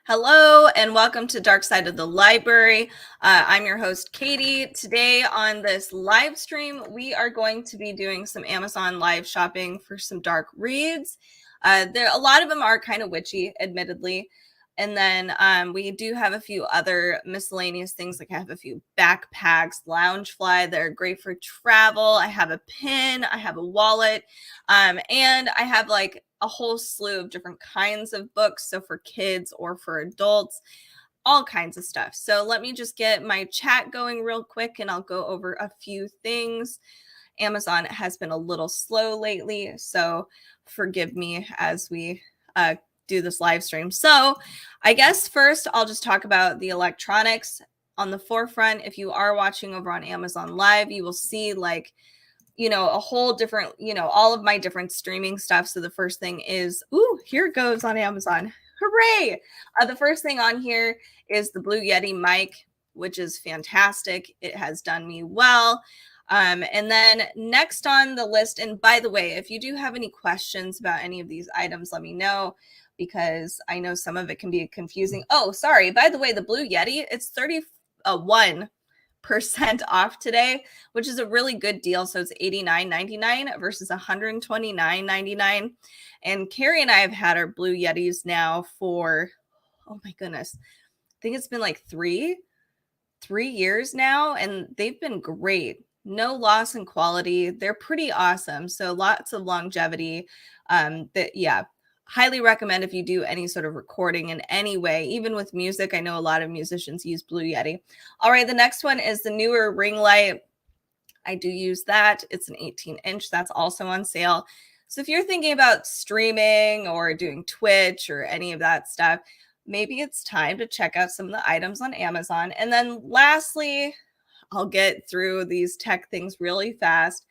Hello and welcome to Dark Side of the Library. I'm your host, Katie. Today on this live stream, we are going to be doing some Amazon live shopping for some dark reads. A lot of them are kind of witchy, admittedly. And then we do have a few other miscellaneous things, like I have a few backpacks, Loungefly that are great for travel. I have a pin, I have a wallet, and I have like a whole slew of different kinds of books. So for kids or for adults, all kinds of stuff. So let me just get my chat going real quick and I'll go over a few things. Amazon has been a little slow lately, so forgive me as we do this live stream. So I guess first I'll just talk about the electronics on the forefront. If you are watching over on Amazon Live, you will see like a whole different, all of my different streaming stuff. So the first thing is, here it goes on Amazon. Hooray! The first thing on here is the Blue Yeti mic, which is fantastic. It has done me well. And then next on the list, and by the way, if you do have any questions about any of these items, let me know, because I know some of it can be confusing. Oh, sorry. By the way, the Blue Yeti, it's 31% off today, which is a really good deal. So it's $89.99 versus $129.99. And Carrie and I have had our Blue Yetis now for, oh my goodness, I think it's been like three years now, and they've been great. No loss in quality. They're pretty awesome. So lots of longevity. Highly recommend if you do any sort of recording in any way, even with music. I know a lot of musicians use Blue Yeti. All right, the next one is the newer ring light. I do use that. It's an 18-inch. That's also on sale. So if you're thinking about streaming or doing Twitch or any of that stuff, maybe it's time to check out some of the items on Amazon. And then lastly, I'll get through these tech things really fast,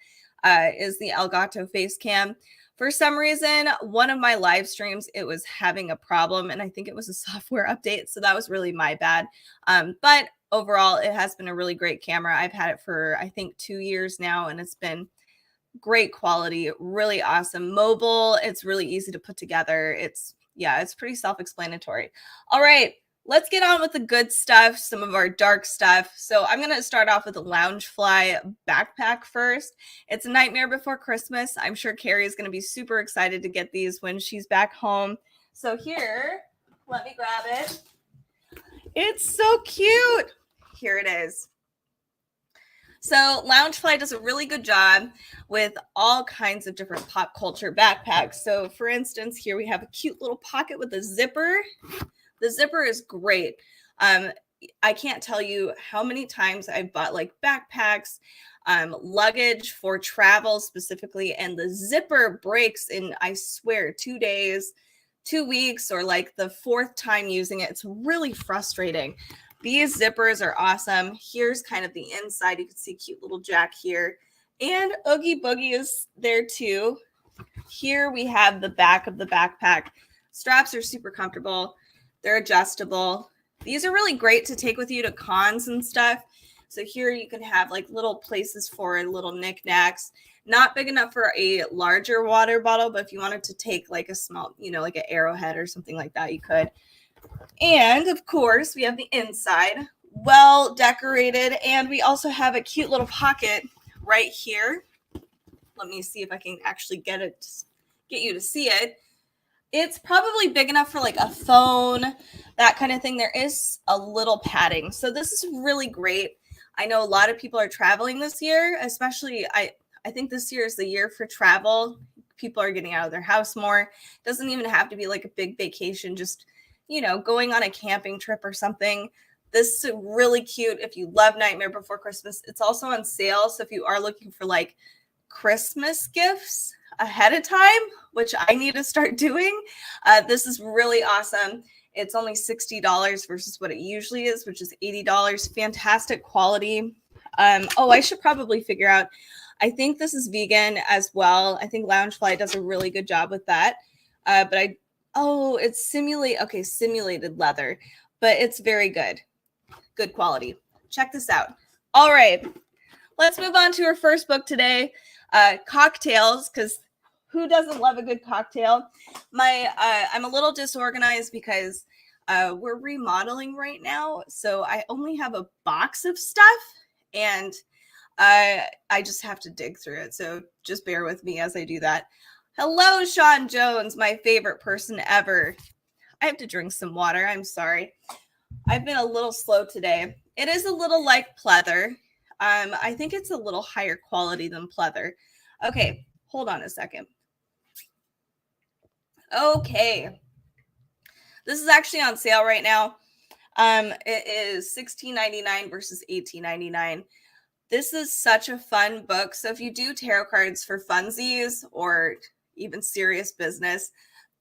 is the Elgato face cam. For some reason, one of my live streams, it was having a problem, and I think it was a software update, so that was really my bad. But overall, it has been a really great camera. I've had it for, I think, 2 years now, and it's been great quality, really awesome. Mobile, it's really easy to put together. It's pretty self-explanatory. All right, let's get on with the good stuff, some of our dark stuff. So I'm going to start off with a Loungefly backpack first. It's a Nightmare Before Christmas. I'm sure Carrie is going to be super excited to get these when she's back home. So here, let me grab it. It's so cute. Here it is. So Loungefly does a really good job with all kinds of different pop culture backpacks. So for instance, here we have a cute little pocket with a zipper. The zipper is great. I can't tell you how many times I've bought like backpacks, luggage for travel specifically, and the zipper breaks in, I swear, 2 days, 2 weeks, or like the fourth time using it. It's really frustrating. These zippers are awesome. Here's kind of the inside. You can see a cute little jack here. And Oogie Boogie is there too. Here we have the back of the backpack. Straps are super comfortable. They're adjustable. These are really great to take with you to cons and stuff. So here you can have like little places for little knickknacks. Not big enough for a larger water bottle, but if you wanted to take like a small, like an Arrowhead or something like that, you could. And of course, we have the inside, well decorated, and we also have a cute little pocket right here. Let me see if I can actually get you to see it. It's probably big enough for like a phone, that kind of thing. There is a little padding, so this is really great. I know a lot of people are traveling this year, especially I think this year is the year for travel. People are getting out of their house more. It doesn't even have to be like a big vacation, just going on a camping trip or something. This is really cute if you love Nightmare Before Christmas. It's also on sale, so if you are looking for like Christmas gifts ahead of time, which I need to start doing, this is really awesome. It's only $60 versus what it usually is, which is $80. Fantastic quality. I should probably figure out, I think this is vegan as well. I think Loungefly does a really good job with that. It's simulated leather, but it's very good. Good quality. Check this out. All right, let's move on to our first book today, cocktails, because who doesn't love a good cocktail? I'm a little disorganized because we're remodeling right now, so I only have a box of stuff, and I just have to dig through it. So just bear with me as I do that. Hello, Sean Jones, my favorite person ever. I have to drink some water. I'm sorry. I've been a little slow today. It is a little like pleather. I think it's a little higher quality than pleather. Okay, hold on a second. Okay. This is actually on sale right now. It is $16.99 versus $18.99. This is such a fun book. So if you do tarot cards for funsies or even serious business,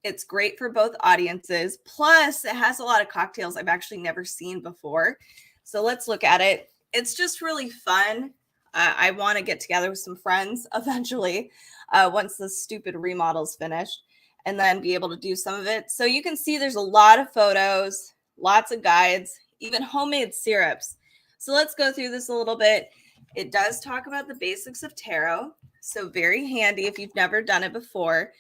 it's great for both audiences. Plus, it has a lot of cocktails I've actually never seen before. So let's look at it. It's just really fun. I want to get together with some friends eventually once the stupid remodel's finished, and then be able to do some of it. So you can see there's a lot of photos, lots of guides, even homemade syrups. So let's go through this a little bit. It does talk about the basics of tarot, so very handy if you've never done it before,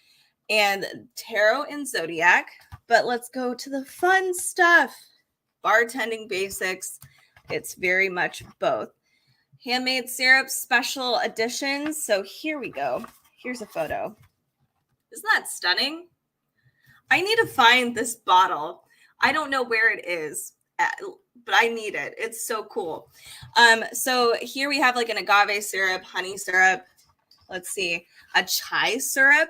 and tarot and zodiac. But let's go to the fun stuff. Bartending basics. It's very much both. Handmade syrups, special editions. So here we go. Here's a photo. Isn't that stunning? I need to find this bottle. I don't know where it is, but I need it. It's so cool. So here we have like an agave syrup, honey syrup. Let's see, a chai syrup,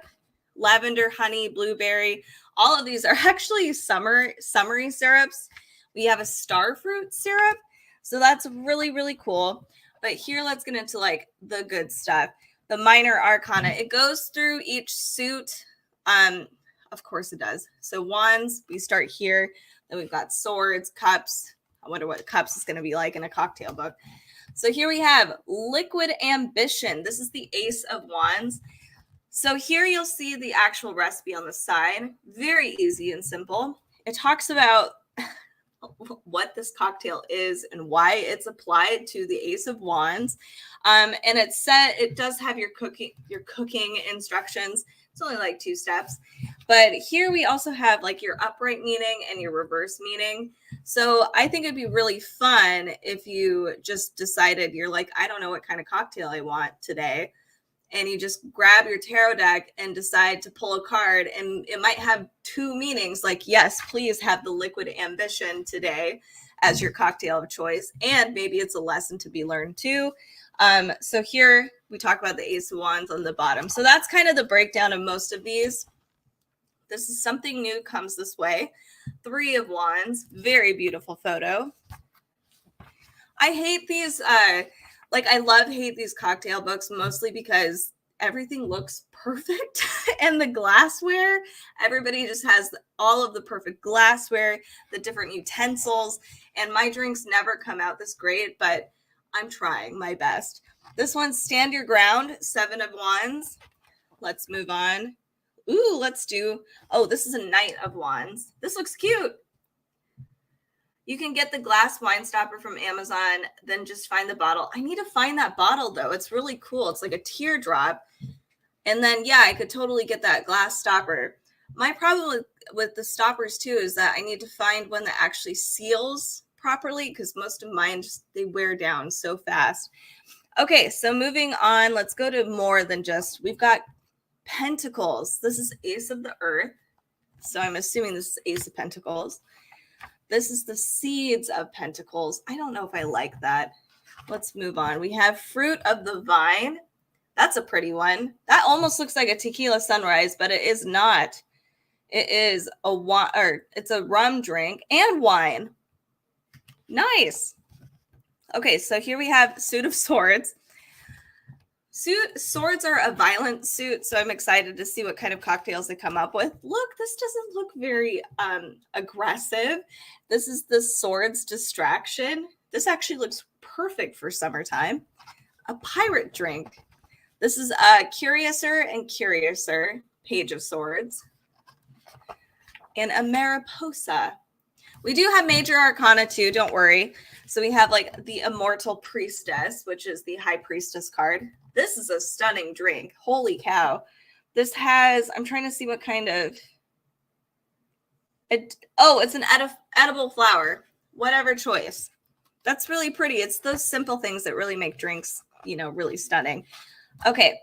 lavender, honey, blueberry. All of these are actually summery syrups. We have a star fruit syrup. So that's really, really cool. But here, let's get into like the good stuff. The minor arcana. It goes through each suit. Of course it does. So wands, we start here. Then we've got swords, cups. I wonder what cups is going to be like in a cocktail book. So here we have liquid ambition. This is the Ace of Wands. So here you'll see the actual recipe on the side. Very easy and simple. It talks about what this cocktail is and why it's applied to the Ace of Wands. And it does have your cooking instructions. It's only like 2 steps. But here we also have like your upright meaning and your reverse meaning. So I think it'd be really fun if you just decided you're like, I don't know what kind of cocktail I want today. And you just grab your tarot deck and decide to pull a card, and it might have 2 meanings, like, yes, please have the liquid ambition today as your cocktail of choice. And maybe it's a lesson to be learned too. So here we talk about the Ace of Wands on the bottom. So that's kind of the breakdown of most of these. This is something new comes this way. 3 of Wands, very beautiful photo. I hate these, I hate these cocktail books mostly because everything looks perfect. And the glassware, everybody just has all of the perfect glassware, the different utensils, and my drinks never come out this great, but I'm trying my best. This one's Stand Your Ground, 7 of Wands. Let's move on. Ooh, this is a Knight of Wands. This looks cute. You can get the glass wine stopper from Amazon, then just find the bottle. I need to find that bottle, though. It's really cool. It's like a teardrop. And then, yeah, I could totally get that glass stopper. My problem with the stoppers, too, is that I need to find one that actually seals properly, because most of mine, they wear down so fast. Okay, so moving on, let's go to more than just, we've got Pentacles. This is Ace of the Earth. So I'm assuming this is Ace of Pentacles. This is the Seeds of Pentacles. I don't know if I like that. Let's move on. We have Fruit of the Vine. That's a pretty one. That almost looks like a tequila sunrise, but it is not. It is it's a rum drink and wine. Nice. Okay, so here we have Suit of Swords. Swords are a violent suit, so I'm excited to see what kind of cocktails they come up with. Look, this doesn't look very aggressive. This is the Swords Distraction. This actually looks perfect for summertime. A pirate drink. This is Curiouser and Curiouser, Page of Swords. And a Mariposa. We do have Major Arcana too, don't worry. So we have like the Immortal Priestess, which is the High Priestess card. This is a stunning drink. Holy cow. This has, I'm trying to see what kind of, it's an edible flower, whatever choice. That's really pretty. It's those simple things that really make drinks, really stunning. Okay.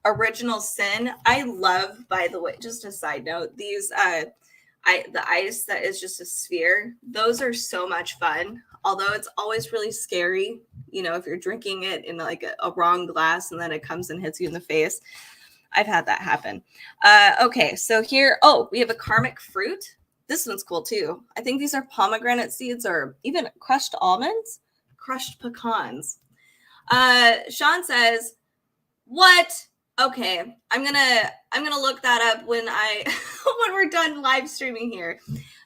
Original Sin. I love, by the way, just a side note, these the ice that is just a sphere. Those are so much fun. Although it's always really scary, if you're drinking it in like a wrong glass and then it comes and hits you in the face. I've had that happen. Okay, so here, we have a karmic fruit. This one's cool too. I think these are pomegranate seeds or even crushed almonds, crushed pecans. Sean says, what? Okay, I'm gonna look that up when when we're done live streaming here,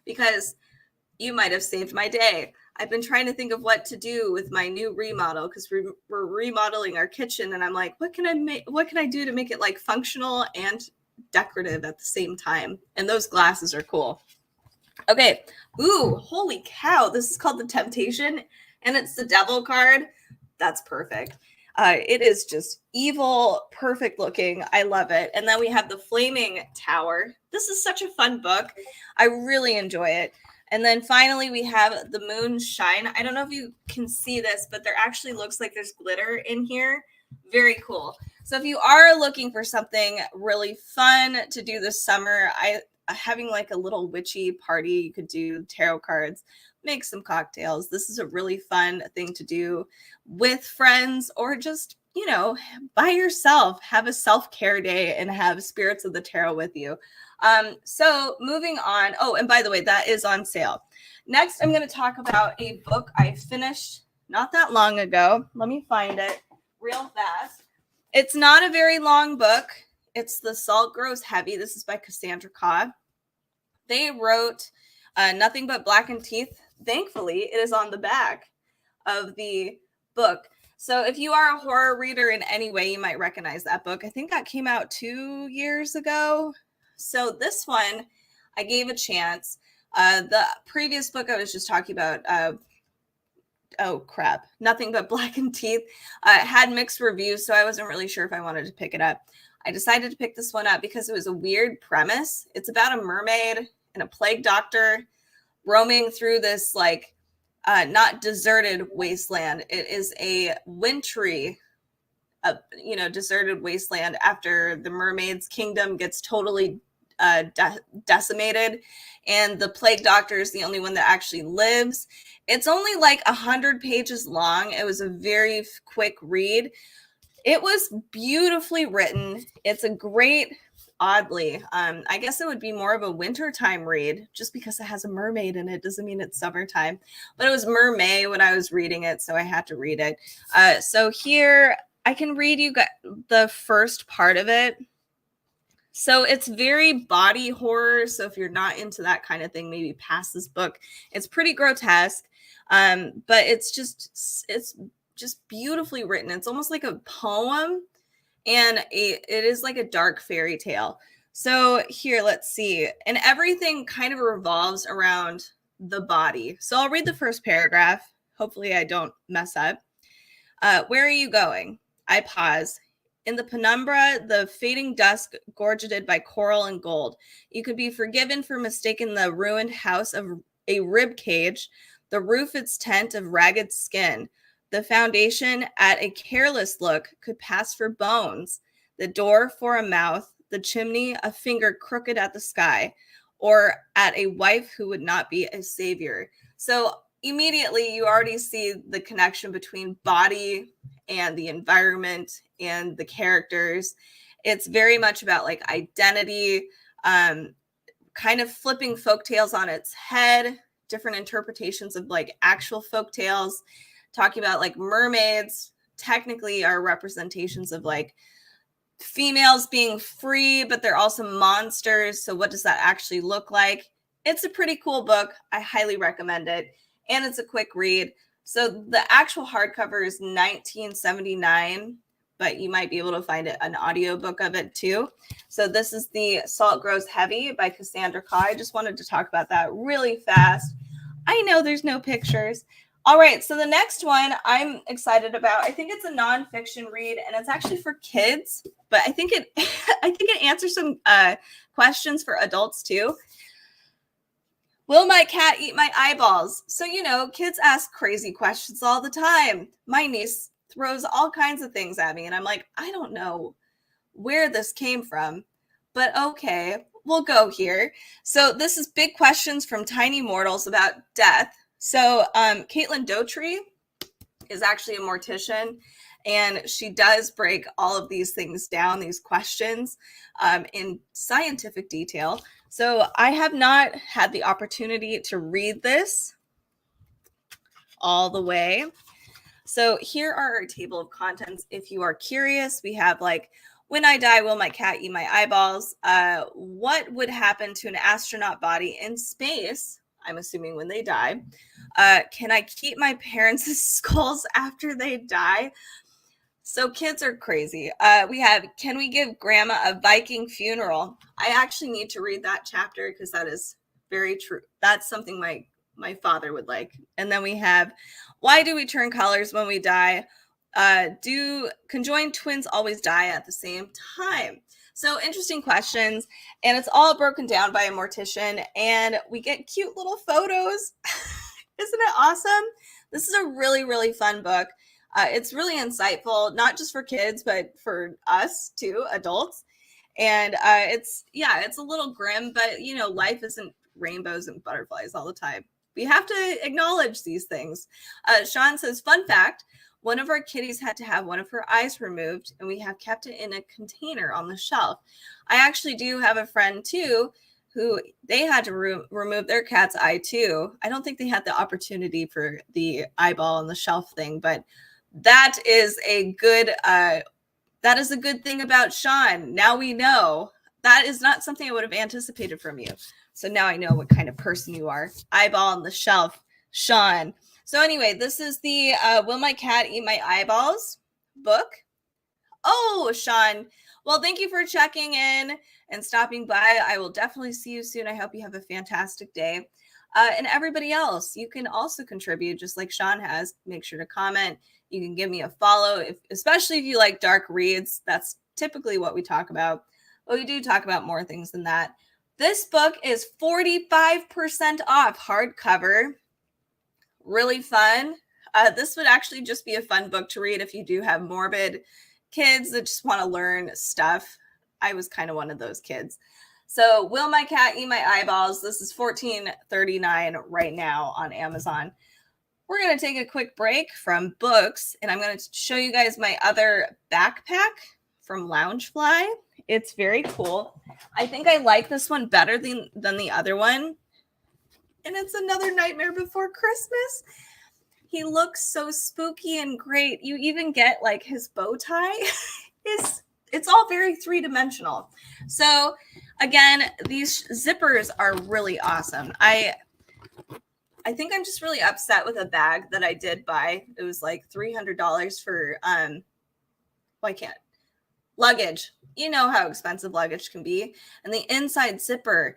because you might have saved my day. I've been trying to think of what to do with my new remodel because we're remodeling our kitchen, and I'm like, what can I do to make it like functional and decorative at the same time? And those glasses are cool. Okay. Ooh, holy cow! This is called the Temptation, and it's the Devil card. That's perfect. It is just evil, perfect looking. I love it. And then we have the Flaming Tower. This is such a fun book. I really enjoy it. And then finally, we have the Moonshine. I don't know if you can see this, but there actually looks like there's glitter in here. Very cool. So if you are looking for something really fun to do this summer, having like a little witchy party, you could do tarot cards, make some cocktails. This is a really fun thing to do with friends or just, by yourself. Have a self-care day and have Spirits of the Tarot with you. So moving on. Oh, and by the way, that is on sale. Next, I'm going to talk about a book I finished not that long ago. Let me find it real fast. It's not a very long book. It's The Salt Grows Heavy. This is by Cassandra Khaw. They wrote Nothing But Blackened Teeth. Thankfully, it is on the back of the book. So if you are a horror reader in any way, you might recognize that book. I think that came out 2 years ago. So this one, I gave a chance. The previous book I was just talking about, Nothing But Blackened Teeth, had mixed reviews, so I wasn't really sure if I wanted to pick it up. I decided to pick this one up because it was a weird premise. It's about a mermaid and a plague doctor roaming through this not deserted wasteland. It is a wintry, deserted wasteland after the mermaid's kingdom gets totally decimated, and the plague doctor is the only one that actually lives. It's only like 100 pages long. It was a very quick read. It was beautifully written. It's a great, oddly, I guess it would be more of a wintertime read just because it has a mermaid in it. Doesn't mean it's summertime, but it was Mermay when I was reading it, so I had to read it. So here I can read you the first part of it. So it's very body horror. So if you're not into that kind of thing, maybe pass this book. It's pretty grotesque, but it's just beautifully written. It's almost like a poem, and it is like a dark fairy tale. So here, let's see. And everything kind of revolves around the body. So I'll read the first paragraph. Hopefully I don't mess up. Where are you going? I pause. In the penumbra, the fading dusk gorgeted by coral and gold. You could be forgiven for mistaking the ruined house of a rib cage, the roof its tent of ragged skin. The foundation, at a careless look, could pass for bones, the door for a mouth, the chimney a finger crooked at the sky, or at a wife who would not be a savior. So immediately you already see the connection between body and the environment and the characters. It's very much about like identity, kind of flipping folktales on its head, different interpretations of like actual folktales, talking about like mermaids technically are representations of like females being free, but they're also monsters. So what does that actually look like? It's a pretty cool book. I highly recommend it. And it's a quick read. So the actual hardcover is $19.79, but you might be able to find an audiobook of it too. So this is The Salt Grows Heavy by Cassandra Khaw. I just wanted to talk about that really fast. I know there's no pictures. All right, so the next one I'm excited about. I think it's a nonfiction read, and it's actually for kids, but I think it answers some questions for adults too. Will my cat eat my eyeballs? So, kids ask crazy questions all the time. My niece throws all kinds of things at me, and I'm like, I don't know where this came from, but okay, we'll go here. So, this is big questions from tiny mortals about death. So, Caitlin Dotree is actually a mortician, and she does break all of these things down, these questions, in scientific detail. So I have not had the opportunity to read this all the way. So here are our table of contents. If you are curious, we have like, when I die, will my cat eat my eyeballs? What would happen to an astronaut body in space? I'm assuming when they die. Can I keep my parents' skulls after they die? So kids are crazy. We have, can we give grandma a Viking funeral? I actually need to read that chapter because that is very true. That's something my father would like. And then we have, why do we turn colors when we die? Do conjoined twins always die at the same time? So interesting questions, and it's all broken down by a mortician, and we get cute little photos. Isn't it awesome? This is a really, really fun book. It's really insightful, not just for kids, but for us too, adults. And it's a little grim, but life isn't rainbows and butterflies all the time. We have to acknowledge these things. Sean says, fun fact, one of our kitties had to have one of her eyes removed, and we have kept it in a container on the shelf. I actually do have a friend too who they had to remove their cat's eye too. I don't think they had the opportunity for the eyeball on the shelf thing, but that is a good thing about Sean. Now we know that is not something I would have anticipated from you. So now I know what kind of person you are. Eyeball on the shelf, Sean. So anyway, this is the Will My Cat Eat My Eyeballs book. Oh, Sean. Well, thank you for checking in and stopping by. I will definitely see you soon. I hope you have a fantastic day. And everybody else, you can also contribute just like Sean has. Make sure to comment. You can give me a follow, especially if you like dark reads. That's typically what we talk about. But we do talk about more things than that. This book is 45% off hardcover. Really fun. This would actually just be a fun book to read if you do have morbid kids that just want to learn stuff. I was kind of one of those kids. So, Will My Cat Eat My Eyeballs? This is $14.39 right now on Amazon. We're going to take a quick break from books, and I'm going to show you guys my other backpack from Loungefly. It's very cool. I think I like this one better than the other one. And it's another Nightmare Before Christmas. He looks so spooky and great. You even get like his bow tie. It's all very three-dimensional. So again, these zippers are really awesome. I think I'm just really upset with a bag that I did buy. It was like $300 for luggage. You know how expensive luggage can be. And the inside zipper,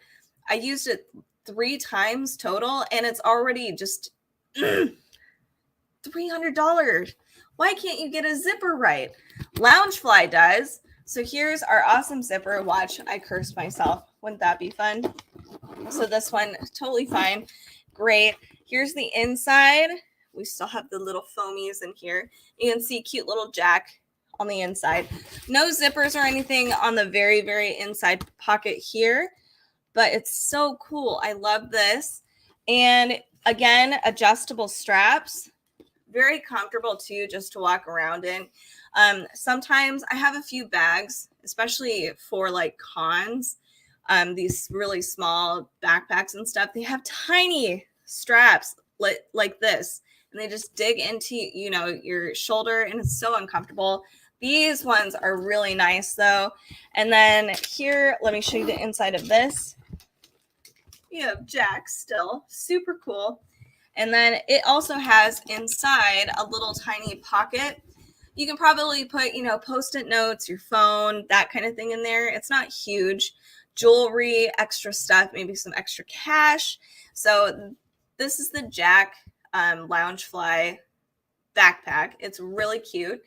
I used it 3 times total, and it's already just $300. Why can't you get a zipper right? Loungefly does. So here's our awesome zipper. Watch, I cursed myself. Wouldn't that be fun? So this one, totally fine. Great. Here's the inside. We still have the little foamies in here. You can see cute little Jack on the inside. No zippers or anything on the very, very inside pocket here, but it's so cool. I love this. And again, adjustable straps. Very comfortable too, just to walk around in. Sometimes I have a few bags, especially for like cons, these really small backpacks and stuff. They have tiny straps like this, and they just dig into your shoulder, and it's so uncomfortable. These ones are really nice though. And then here, let me show you the inside of this. You have Jack still, super cool. And then it also has inside a little tiny pocket. You can probably put, Post-it notes, your phone, that kind of thing in there. It's not huge. Jewelry, extra stuff, maybe some extra cash. So this is the Jack Loungefly backpack. It's really cute.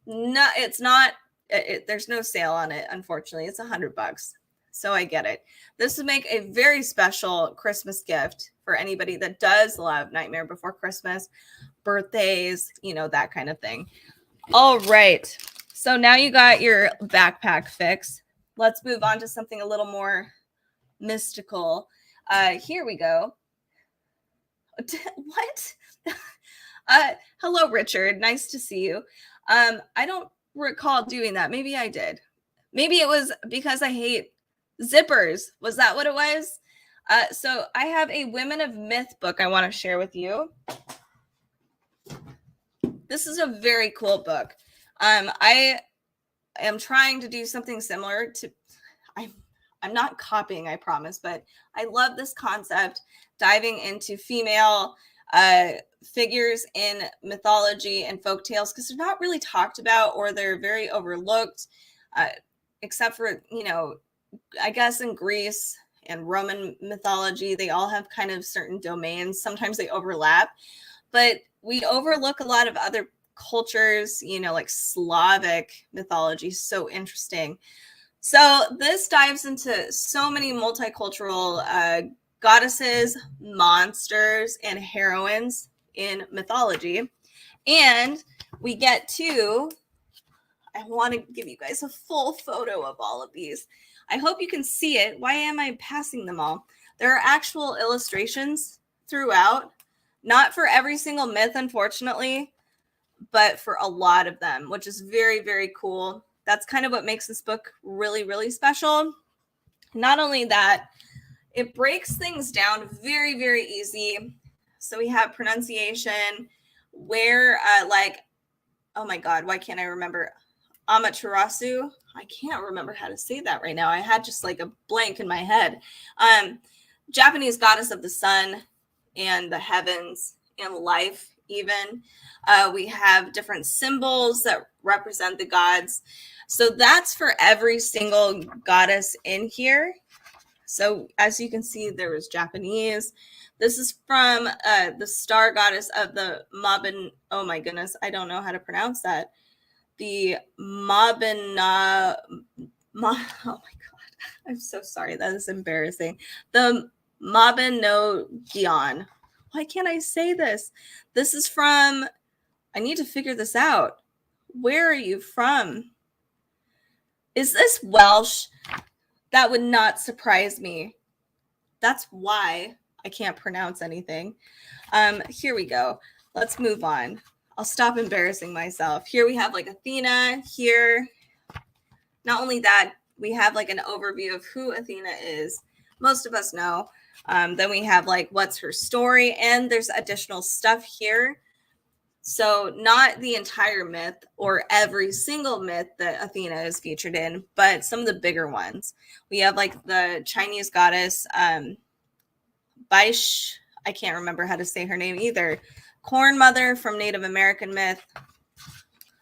No, it's not. There's no sale on it, unfortunately. It's $100. So I get it. This would make a very special Christmas gift for anybody that does love Nightmare Before Christmas, birthdays, that kind of thing. All right. So now you got your backpack fix. Let's move on to something a little more mystical. Here we go. What? Hello, Richard. Nice to see you. I don't recall doing that. Maybe I did. Maybe it was because I hate zippers. Was that what it was? So I have a Women of Myth book I want to share with you. This is a very cool book. I am trying to do something similar to, I'm not copying, I promise, but I love this concept, diving into female figures in mythology and folk tales, because they're not really talked about, or they're very overlooked, except for, I guess in Greece and Roman mythology, they all have kind of certain domains. Sometimes they overlap, but we overlook a lot of other cultures, like Slavic mythology. So interesting. So this dives into so many multicultural goddesses, monsters, and heroines in mythology. And we get to, I want to give you guys a full photo of all of these. I hope you can see it. Why am I passing them all? There are actual illustrations throughout, not for every single myth, unfortunately, but for a lot of them, which is very, very cool. That's kind of what makes this book really, really special. Not only that, it breaks things down very, very easy. So we have pronunciation where, oh my God, why can't I remember? Amaterasu. I can't remember how to say that right now. I had just like a blank in my head. Japanese goddess of the sun and the heavens and life, even. We have different symbols that represent the gods. So that's for every single goddess in here. So as you can see, there was Japanese. This is from the star goddess of the Mabin. Oh my goodness, I don't know how to pronounce that. The Mabina. Oh my God, I'm so sorry. That is embarrassing. The Mabinogion. Why can't I say this? This is from, I need to figure this out. Where are you from? Is this Welsh? That would not surprise me. That's why I can't pronounce anything. Here we go. Let's move on. I'll stop embarrassing myself. Here we have like Athena here. Not only that, we have like an overview of who Athena is. Most of us know. Then we have like what's her story, and there's additional stuff here. So not the entire myth or every single myth that Athena is featured in, but some of the bigger ones. We have like the Chinese goddess, Baish. I can't remember how to say her name either. Corn Mother from Native American myth.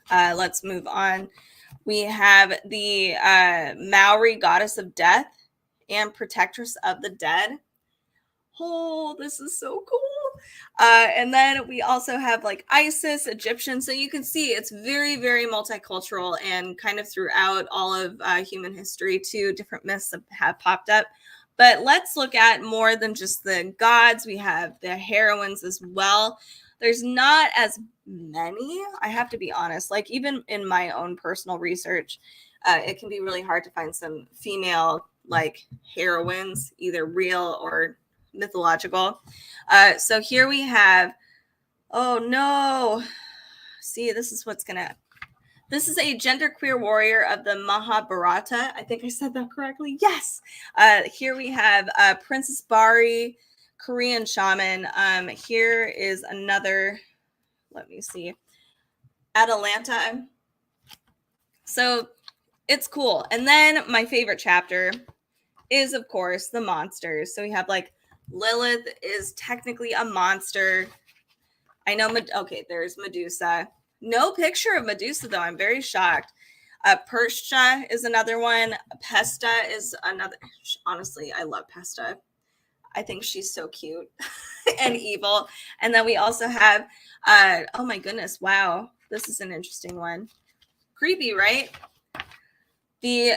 Let's move on. We have the Maori goddess of death and protectress of the dead. Oh, this is so cool. And then we also have like Isis, Egyptian. So you can see it's very, very multicultural, and kind of throughout all of human history too, different myths have popped up. But let's look at more than just the gods. We have the heroines as well. There's not as many, I have to be honest. Like even in my own personal research, it can be really hard to find some female like heroines, either real or mythological. So here we have, oh no. See, this is this is a genderqueer warrior of the Mahabharata. I think I said that correctly. Yes. Here we have Princess Bari, Korean shaman. Here is another, let me see, Atalanta. So it's cool. And then my favorite chapter is, of course, the monsters. So we have like Lilith is technically a monster. I know. Okay, there's Medusa. No picture of Medusa, though. I'm very shocked. Persia is another one. Pesta is another. Honestly, I love Pesta. I think she's so cute and evil. And then we also have, oh my goodness, wow. This is an interesting one. Creepy, right? The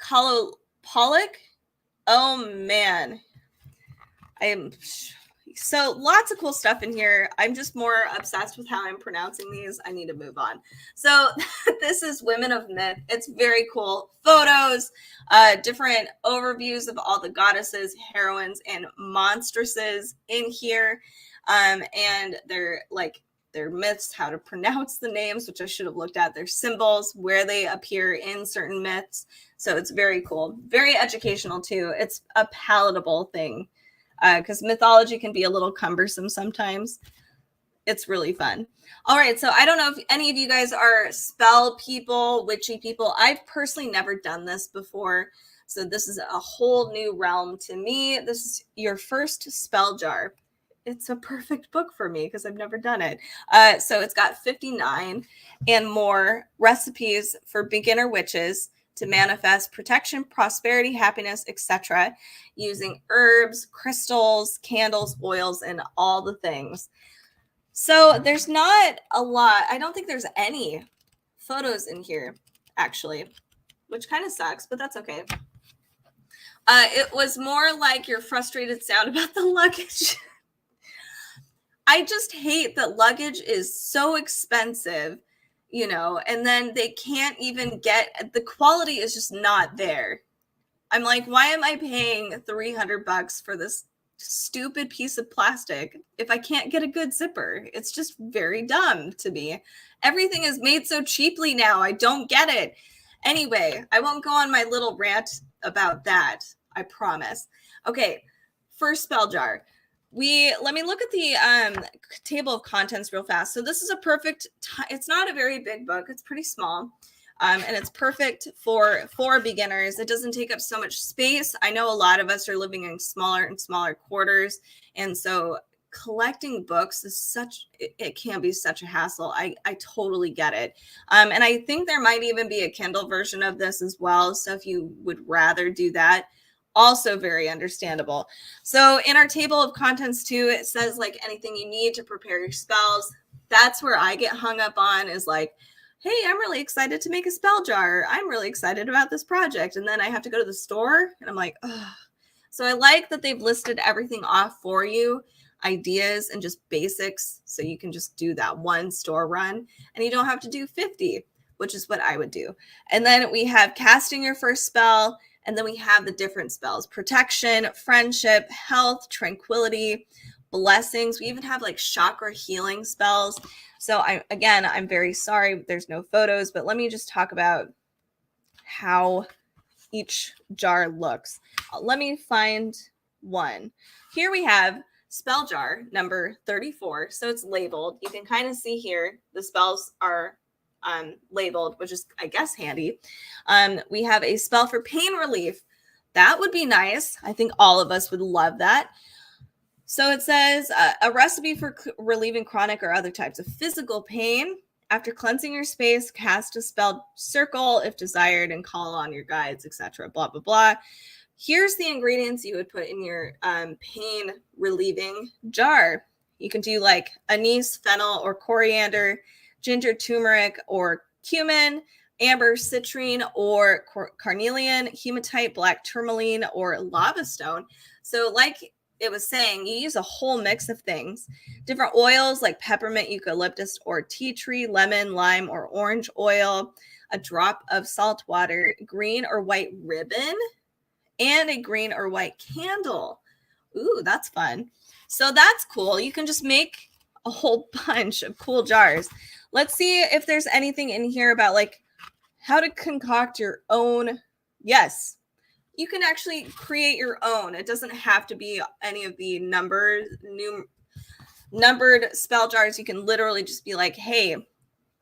Pollock Oh man. So lots of cool stuff in here. I'm just more obsessed with how I'm pronouncing these. I need to move on. So this is Women of Myth. It's very cool. Photos, different overviews of all the goddesses, heroines, and monstresses in here. And they're like their myths, how to pronounce the names, which I should have looked at, their symbols, where they appear in certain myths. So it's very cool. Very educational too. It's a palatable thing. Because mythology can be a little cumbersome sometimes. It's really fun. All right, so I don't know if any of you guys are spell people, witchy people. I've personally never done this before, so this is a whole new realm to me. This is your first spell jar. It's a perfect book for me because I've never done it. So it's got 59 and more recipes for beginner witches to manifest protection, prosperity, happiness, etc., using herbs, crystals, candles, oils, and all the things. So there's not a lot. I don't think there's any photos in here, actually, which kind of sucks, but that's okay. It was more like your frustrated sound about the luggage. I just hate that luggage is so expensive, you know, and then they can't even get, the quality is just not there. I'm like, why am I paying $300 for this stupid piece of plastic if I can't get a good zipper? It's just very dumb to me. Everything is made so cheaply now. I don't get it. Anyway, I won't go on my little rant about that. I promise. Okay, first spell jar. Let me look at the table of contents real fast. So this is a perfect, it's not a very big book. It's pretty small. And it's perfect for beginners. It doesn't take up so much space. I know a lot of us are living in smaller and smaller quarters. And so collecting books is it can be such a hassle. I totally get it. And I think there might even be a Kindle version of this as well. So if you would rather do that, also very understandable. So in our table of contents too, it says like anything you need to prepare your spells. That's where I get hung up on, is like, hey, I'm really excited to make a spell jar. I'm really excited about this project. And then I have to go to the store and I'm like, ugh. So I like that they've listed everything off for you, ideas and just basics. So you can just do that one store run and you don't have to do 50, which is what I would do. And then we have casting your first spell. And then we have the different spells: protection, friendship, health, tranquility, blessings. We even have like chakra healing spells. So I'm very sorry there's no photos, but let me just talk about how each jar looks. Let me find one. Here we have spell jar number 34. So it's labeled. You can kind of see here the spells are labeled, which is, I guess, handy. We have a spell for pain relief. That would be nice. I think all of us would love that. So it says a recipe for relieving chronic or other types of physical pain. After cleansing your space, cast a spell circle if desired and call on your guides, etc. Blah, blah, blah. Here's the ingredients you would put in your pain relieving jar. You can do like anise, fennel, or coriander, ginger, turmeric, or cumin, amber, citrine, or carnelian, hematite, black tourmaline, or lava stone. So like it was saying, you use a whole mix of things. Different oils like peppermint, eucalyptus, or tea tree, lemon, lime, or orange oil, a drop of salt water, green or white ribbon, and a green or white candle. Ooh, that's fun. So that's cool. You can just make a whole bunch of cool jars. Let's see if there's anything in here about like how to concoct your own. Yes, you can actually create your own. It doesn't have to be any of the numbered spell jars. You can literally just be like, hey,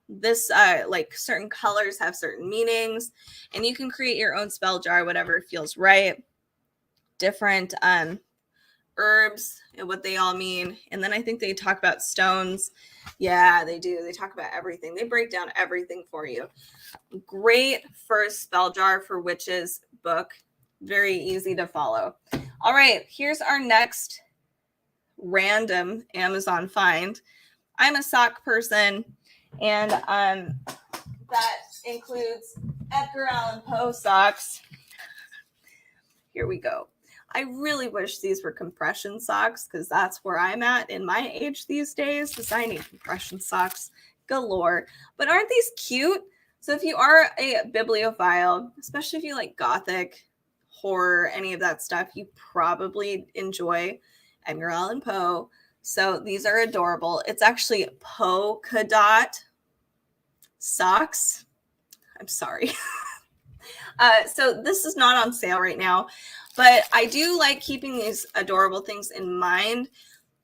this like certain colors have certain meanings, and you can create your own spell jar, whatever feels right. Different herbs and what they all mean. And then I think they talk about stones. Yeah, they do. They talk about everything. They break down everything for you. Great first spell jar for witches book. Very easy to follow. All right, here's our next random Amazon find. I'm a sock person, and that includes Edgar Allan Poe socks. Here we go. I really wish these were compression socks because that's where I'm at in my age these days, because I need compression socks galore. But aren't these cute? So if you are a bibliophile, especially if you like gothic, horror, any of that stuff, you probably enjoy Edgar Allan Poe. So these are adorable. It's actually polka dot socks. I'm sorry. So this is not on sale right now, but I do like keeping these adorable things in mind.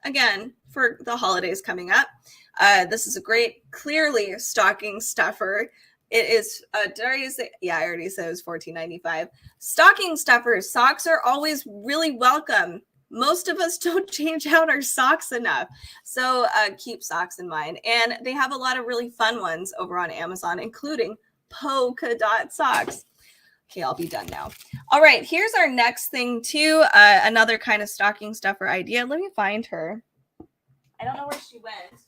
Again, for the holidays coming up, this is a great, clearly stocking stuffer. It is, did I already say? Yeah, I already said it was $14.95. Stocking stuffers, socks are always really welcome. Most of us don't change out our socks enough. So keep socks in mind. And they have a lot of really fun ones over on Amazon, including polka dot socks. Okay, I'll be done now. All right, here's our next thing too. Another kind of stocking stuffer idea. Let me find her. I don't know where she went.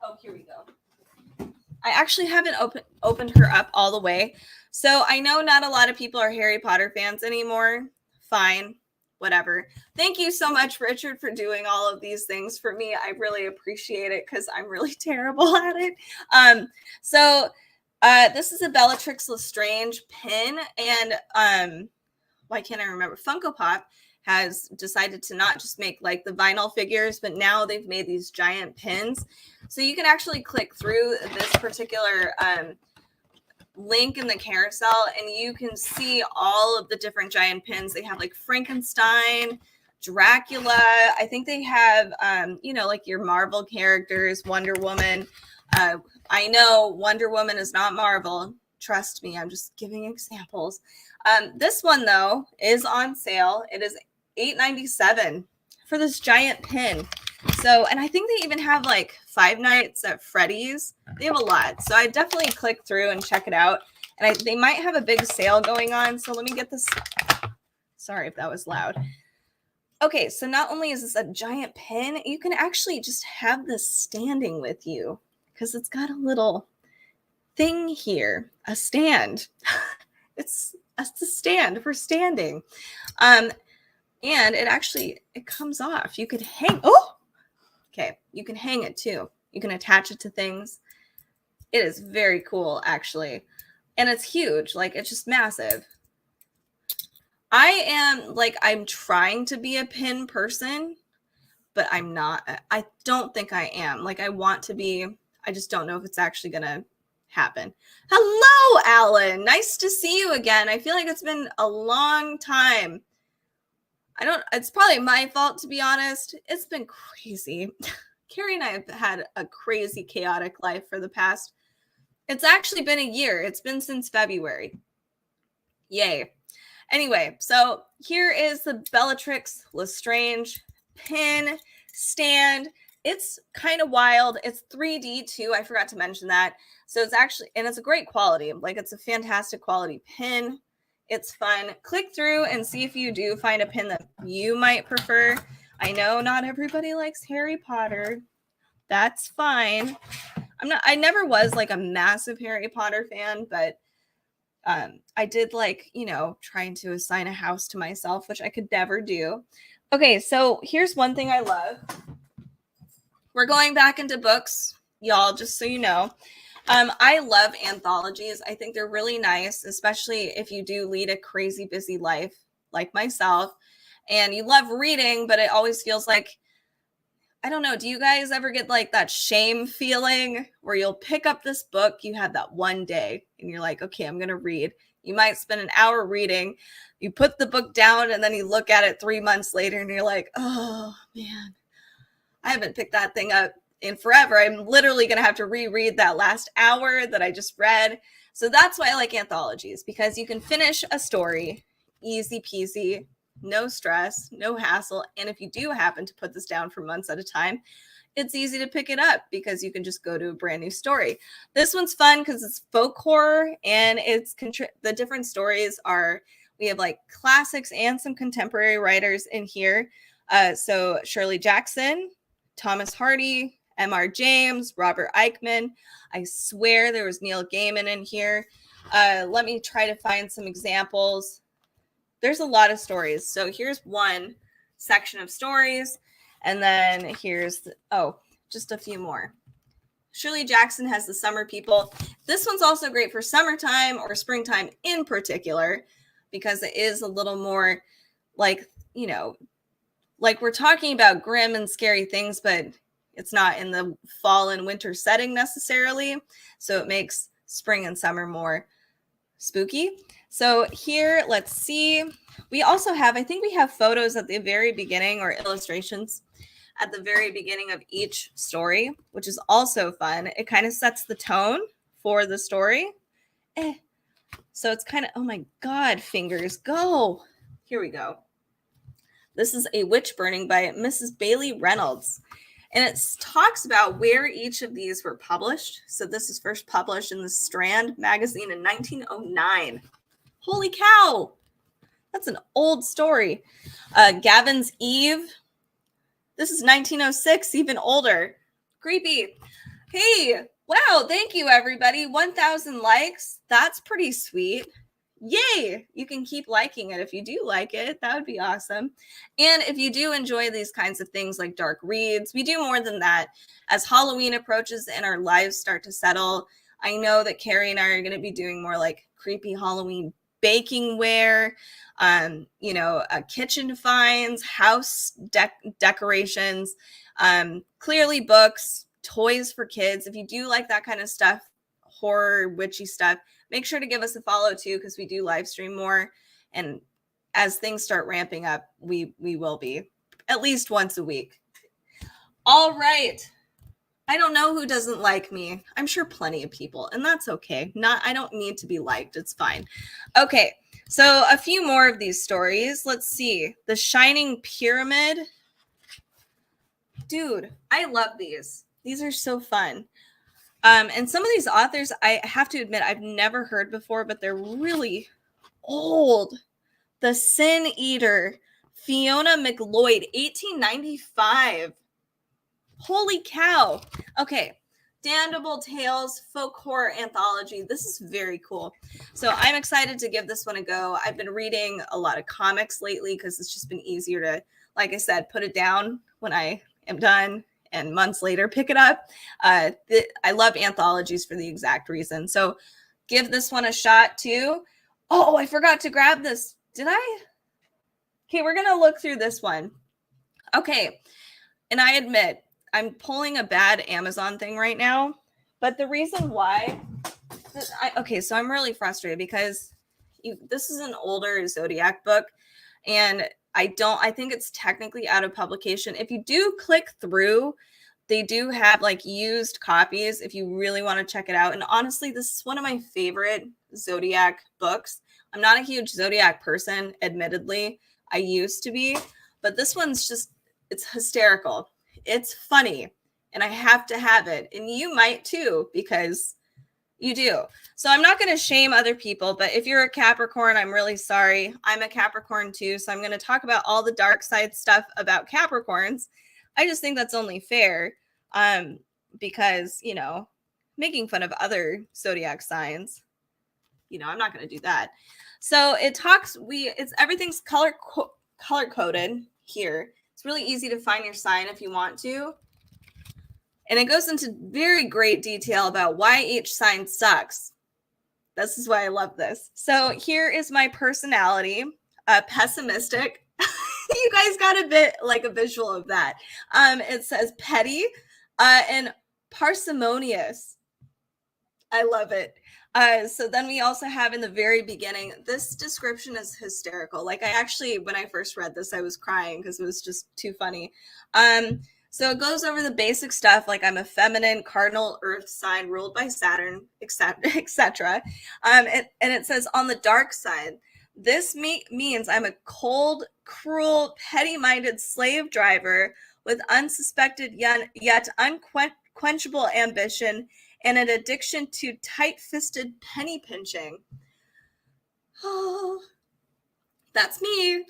Oh, here we go. I actually haven't opened her up all the way. So I know not a lot of people are Harry Potter fans anymore. Fine, whatever. Thank you so much, Richard, for doing all of these things for me. I really appreciate it because I'm really terrible at it. This is a Bellatrix Lestrange pin, and why can't I remember? Funko Pop has decided to not just make like the vinyl figures, but now they've made these giant pins. So you can actually click through this particular link in the carousel and you can see all of the different giant pins. They have like Frankenstein, Dracula. I think they have, like your Marvel characters, Wonder Woman. I know Wonder Woman is not Marvel. Trust me, I'm just giving examples. This one, though, is on sale. It is $8.97 for this giant pin. So, and I think they even have like Five Nights at Freddy's. They have a lot. So I definitely click through and check it out. And they might have a big sale going on. So let me get this. Sorry if that was loud. Okay, so not only is this a giant pin, you can actually just have this standing with you because it's got a little thing here, a stand. It's a stand for standing. And it comes off. You could hang. Oh, okay. You can hang it too. You can attach it to things. It is very cool, actually. And it's huge. Like, it's just massive. I'm trying to be a pin person, but I'm not. I don't think I am. Like, I want to be. I just don't know if it's actually going to happen. Hello, Alan. Nice to see you again. I feel like it's been a long time. It's probably my fault, to be honest. It's been crazy. Carrie and I have had a crazy, chaotic life for the past. It's actually been a year. It's been since February. Yay. Anyway, so here is the Bellatrix Lestrange pin stand. It's kind of wild. It's 3D too. I forgot to mention that. So it's actually, and it's a great quality. Like, it's a fantastic quality pin. It's fun. Click through and see if you do find a pin that you might prefer. I know not everybody likes Harry Potter. That's fine. I never was like a massive Harry Potter fan, but I did like, trying to assign a house to myself, which I could never do. Okay, so here's one thing I love. We're going back into books, y'all, just so you know. I love anthologies. I think they're really nice, especially if you do lead a crazy busy life like myself and you love reading, but it always feels like, I don't know, do you guys ever get like that shame feeling where you'll pick up this book, you have that one day and you're like, okay, I'm going to read. You might spend an hour reading, you put the book down and then you look at it 3 months later and you're like, oh man, I haven't picked that thing up in forever. I'm literally going to have to reread that last hour that I just read. So that's why I like anthologies, because you can finish a story easy peasy, no stress, no hassle. And if you do happen to put this down for months at a time, it's easy to pick it up because you can just go to a brand new story. This one's fun because it's folk horror and the different stories are, we have like classics and some contemporary writers in here. So Shirley Jackson, Thomas Hardy, M.R. James, Robert Eichmann. I swear there was Neil Gaiman in here. Let me try to find some examples. there's a lot of stories. So here's one section of stories. And then here's, just a few more. Shirley Jackson has the summer people. This one's also great for summertime or springtime in particular, because it is a little more like, like we're talking about grim and scary things, but it's not in the fall and winter setting necessarily. So it makes spring and summer more spooky. So here, let's see. We also have, I think we have photos at the very beginning, or illustrations at the very beginning of each story, which is also fun. It kind of sets the tone for the story. So it's kind of, oh my God, fingers, go. Here we go. This is A Witch Burning by Mrs. Bailey Reynolds. And it talks about where each of these were published. So this is first published in the Strand magazine in 1909. Holy cow. That's an old story. Gavin's Eve. This is 1906, even older. Creepy. Hey, wow, thank you, everybody. 1,000 likes. That's pretty sweet. Yay! You can keep liking it if you do like it. That would be awesome. And if you do enjoy these kinds of things like dark reads, we do more than that. As Halloween approaches and our lives start to settle, I know that Carrie and I are going to be doing more like creepy Halloween baking ware, kitchen finds, house decorations, clearly books, toys for kids. If you do like that kind of stuff, horror, witchy stuff, make sure to give us a follow too, because we do live stream more. And as things start ramping up, we will be at least once a week. All right. I don't know who doesn't like me. I'm sure plenty of people, and that's okay. I don't need to be liked. It's fine. Okay, so a few more of these stories. Let's see. The Shining Pyramid. Dude, I love these. These are so fun. And some of these authors, I have to admit, I've never heard before, but they're really old. The Sin Eater, Fiona McLeod, 1895. Holy cow. Okay. Damnable Tales Folk Horror Anthology. This is very cool. So I'm excited to give this one a go. I've been reading a lot of comics lately because it's just been easier to, like I said, put it down when I am done and months later pick it up. I love anthologies for the exact reason. So give this one a shot too. Oh, I forgot to grab this. Did I? Okay, we're going to look through this one. Okay. And I admit, I'm pulling a bad Amazon thing right now, but the reason why, so I'm really frustrated because this is an older Zodiac book, and I think it's technically out of publication. If you do click through, they do have like used copies if you really want to check it out. And honestly, this is one of my favorite Zodiac books. I'm not a huge Zodiac person, admittedly. I used to be, but this one's just, it's hysterical. It's funny, and I have to have it. And you might too, because you do. So I'm not going to shame other people, but if you're a Capricorn, I'm really sorry. I'm a Capricorn too. So I'm going to talk about all the dark side stuff about Capricorns. I just think that's only fair, because, making fun of other zodiac signs, I'm not going to do that. So everything's color coded here. It's really easy to find your sign if you want to. And it goes into very great detail about why each sign sucks. This is why I love this. So here is my personality, pessimistic. You guys got a bit like a visual of that. It says petty and parsimonious. I love it. So then we also have in the very beginning, this description is hysterical. Like when I first read this, I was crying because it was just too funny. So it goes over the basic stuff, like I'm a feminine cardinal earth sign ruled by Saturn, etc. And it says on the dark side, this means I'm a cold, cruel, petty-minded slave driver with unsuspected yet unquenchable ambition and an addiction to tight-fisted penny pinching. Oh, that's me,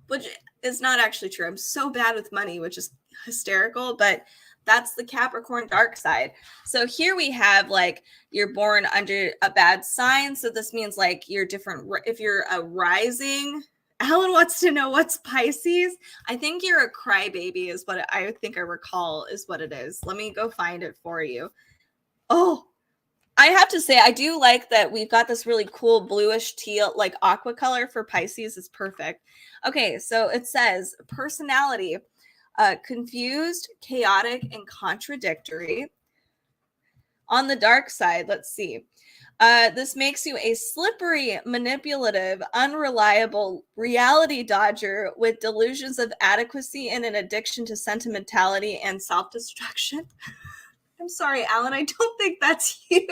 which is not actually true. I'm so bad with money, which is hysterical, but that's the Capricorn dark side. So here we have like you're born under a bad sign. So this means like you're different. If you're a rising Alan wants to know what's Pisces. I think you're a crybaby is what I think I recall is what it is. Let me go find it for you. Oh, I have to say, I do like that we've got this really cool bluish teal, like aqua color for Pisces is perfect. Okay, so it says personality, confused, chaotic, and contradictory. On the dark side, let's see. This makes you a slippery, manipulative, unreliable reality dodger with delusions of adequacy and an addiction to sentimentality and self-destruction. I'm sorry, Alan, I don't think that's you,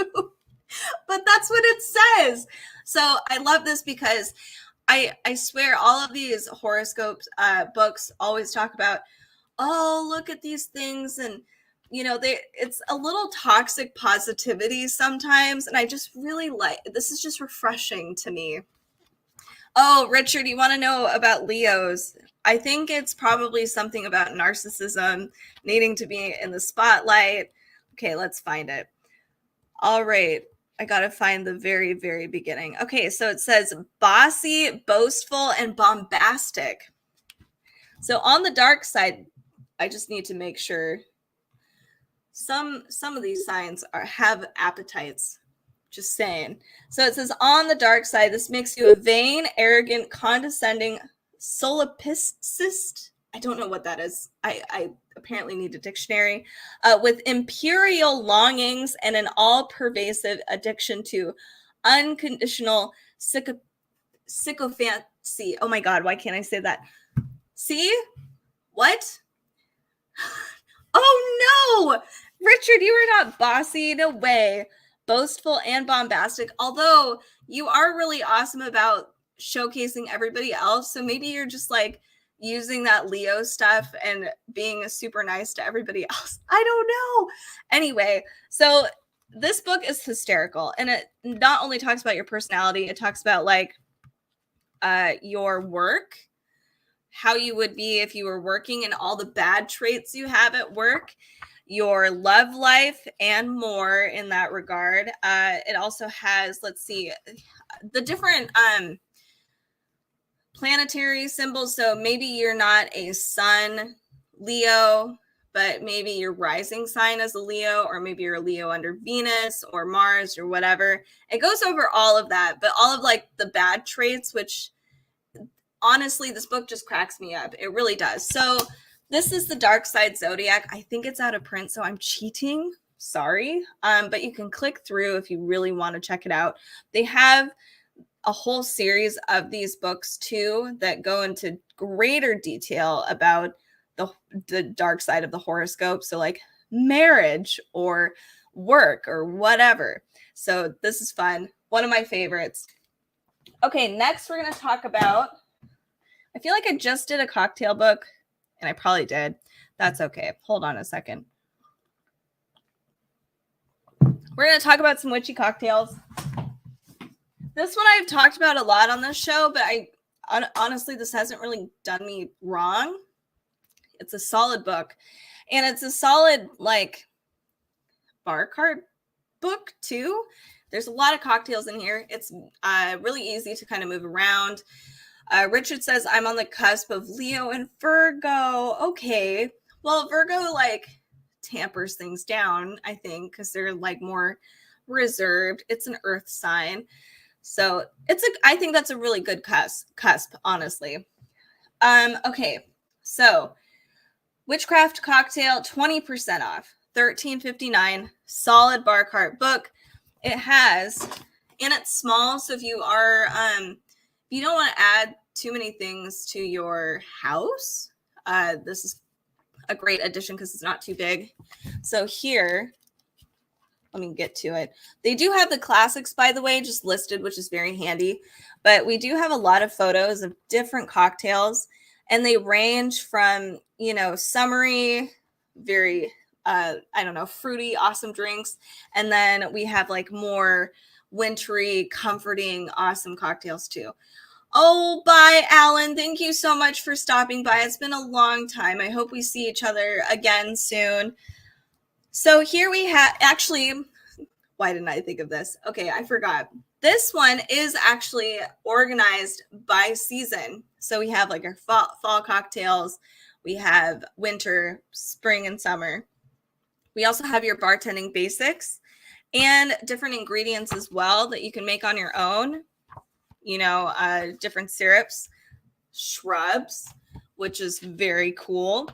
but that's what it says. So I love this because I swear all of these horoscopes books always talk about, oh, look at these things, and it's a little toxic positivity sometimes, and I just really like this. Is just refreshing to me. Oh, Richard, you want to know about Leos? I think it's probably something about narcissism, needing to be in the spotlight. Okay, let's find it. All right, I gotta find the very, very beginning. Okay, so it says bossy, boastful, and bombastic. So on the dark side, I just need to make sure some of these signs have appetites. Just saying. So it says on the dark side, this makes you a vain, arrogant, condescending solipsist. I don't know what that is. I apparently need a dictionary. With imperial longings and an all-pervasive addiction to unconditional sycophancy. Oh my God, why can't I say that? See? What? Oh no! Richard, you are not bossy. No way. Boastful and bombastic, although you are really awesome about showcasing everybody else. So maybe you're just like using that Leo stuff and being super nice to everybody else. I don't know. Anyway, so this book is hysterical, and it not only talks about your personality, it talks about like your work, how you would be if you were working, and all the bad traits you have at work, your love life, and more in that regard. It also has, let's see, the different planetary symbols. So maybe you're not a sun Leo, but maybe your rising sign is a Leo, or maybe you're a Leo under Venus or Mars or whatever. It goes over all of that, but all of like the bad traits, which honestly, this book just cracks me up. It really does. So this is the Dark Side Zodiac. I think it's out of print, so I'm cheating. Sorry. But you can click through if you really want to check it out. They have a whole series of these books too that go into greater detail about the dark side of the horoscope. So like marriage or work or whatever. So this is fun. One of my favorites. Okay, next we're going to talk about, I feel like I just did a cocktail book, and I probably did. That's okay. Hold on a second. We're going to talk about some witchy cocktails. This one I've talked about a lot on this show, but honestly, this hasn't really done me wrong. It's a solid book, and it's a solid like bar cart book too. There's a lot of cocktails in here. It's really easy to kind of move around. Richard says, I'm on the cusp of Leo and Virgo. Okay. Well, Virgo like tampers things down, I think, because they're like more reserved. It's an earth sign. So I think that's a really good cusp, honestly. Okay. So Witchcraft Cocktail, 20% off, $13.59, solid bar cart book. It has, and it's small. So if you are, you don't want to add too many things to your house, this is a great addition because it's not too big. So here, let me get to it. They do have the classics, by the way, just listed, which is very handy. But we do have a lot of photos of different cocktails, and they range from, summery, very, fruity, awesome drinks. And then we have like more wintry, comforting, awesome cocktails too. Oh, bye, Alan. Thank you so much for stopping by. It's been a long time. I hope we see each other again soon. So here we have, actually, why didn't I think of this? Okay, I forgot. This one is actually organized by season. So we have like our fall cocktails, we have winter, spring, and summer. We also have your bartending basics and different ingredients as well that you can make on your own. You know, different syrups, shrubs, which is very cool.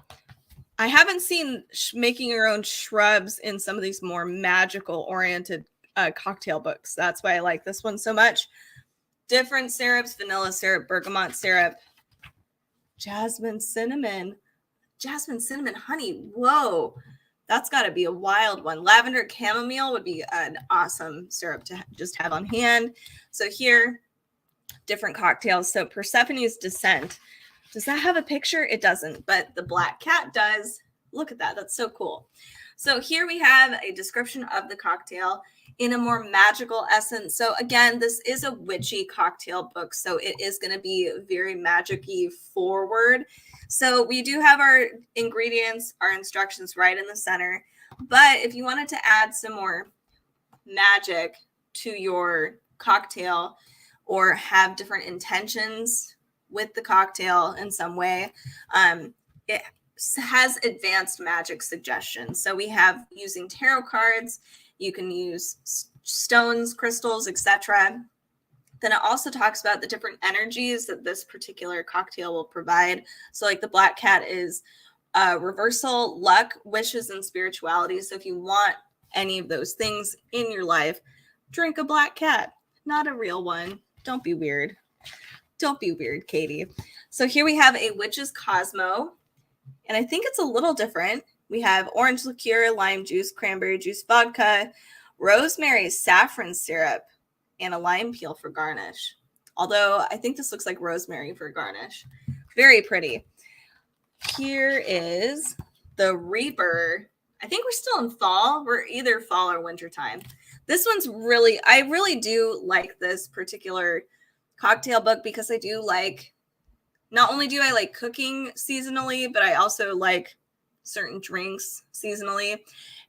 I haven't seen making your own shrubs in some of these more magical oriented cocktail books. That's why I like this one so much. Different syrups, vanilla syrup, bergamot syrup, jasmine cinnamon honey. Whoa, that's got to be a wild one. Lavender chamomile would be an awesome syrup to just have on hand. So here, different cocktails. So Persephone's Descent. Does that have a picture? It doesn't, but the black cat does. Look at that. That's so cool. So here we have a description of the cocktail in a more magical essence. So again, this is a witchy cocktail book, so it is going to be very magic-y forward. So we do have our ingredients, our instructions right in the center. But if you wanted to add some more magic to your cocktail or have different intentions with the cocktail in some way, it has advanced magic suggestions. So we have using tarot cards, you can use stones, crystals, etc. Then it also talks about the different energies that this particular cocktail will provide. So like the black cat is reversal, luck, wishes, and spirituality. So if you want any of those things in your life, drink a black cat, not a real one. Don't be weird. Don't be weird, Katie. So here we have a witch's Cosmo, and I think it's a little different. We have orange liqueur, lime juice, cranberry juice, vodka, rosemary, saffron syrup, and a lime peel for garnish. Although I think this looks like rosemary for garnish. Very pretty. Here is the Reaper. I think we're still in fall. We're either fall or winter time. This one's really, I really do like this particular cocktail book because I do like, not only do I like cooking seasonally, but I also like certain drinks seasonally.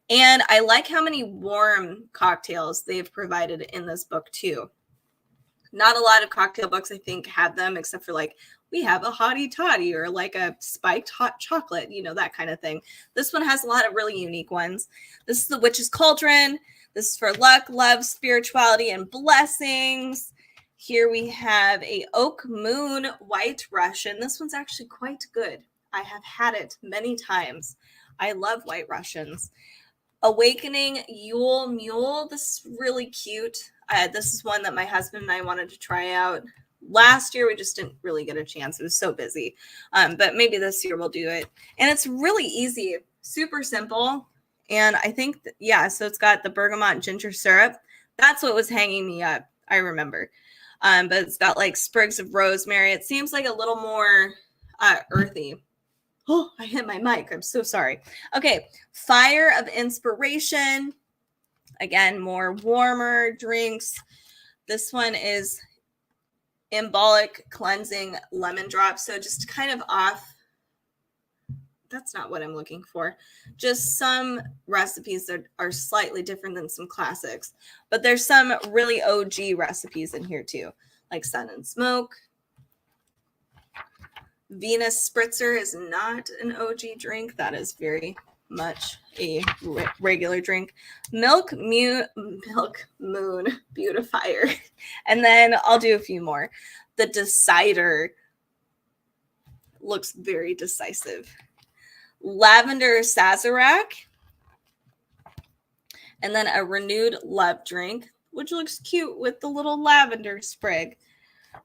And I like how many warm cocktails they've provided in this book too. Not a lot of cocktail books, I think, have them, except for like, we have a hottie toddy or like a spiked hot chocolate, you know, that kind of thing. This one has a lot of really unique ones. This is the Witch's Cauldron. This is for luck, love, spirituality, and blessings. Here we have a Oak Moon White Russian. This one's actually quite good. I have had it many times. I love White Russians. Awakening Yule Mule. This is really cute. This is one that my husband and I wanted to try out. Last year, we just didn't really get a chance. It was so busy. But maybe this year we'll do it. And it's really easy, super simple. And I think, so it's got the bergamot ginger syrup. That's what was hanging me up, I remember. But it's got like sprigs of rosemary. It seems like a little more earthy. Oh, I hit my mic. I'm so sorry. Okay, Fire of Inspiration. Again, more warmer drinks. This one is Embolic Cleansing Lemon Drop. So just kind of off. That's not what I'm looking for. Just some recipes that are slightly different than some classics. But there's some really OG recipes in here too, like Sun and Smoke. Venus Spritzer is not an OG drink. That is very much a regular drink. Milk Moon Beautifier. And then I'll do a few more. The Decider looks very decisive. Lavender Sazerac. And then a Renewed Love drink, which looks cute with the little lavender sprig.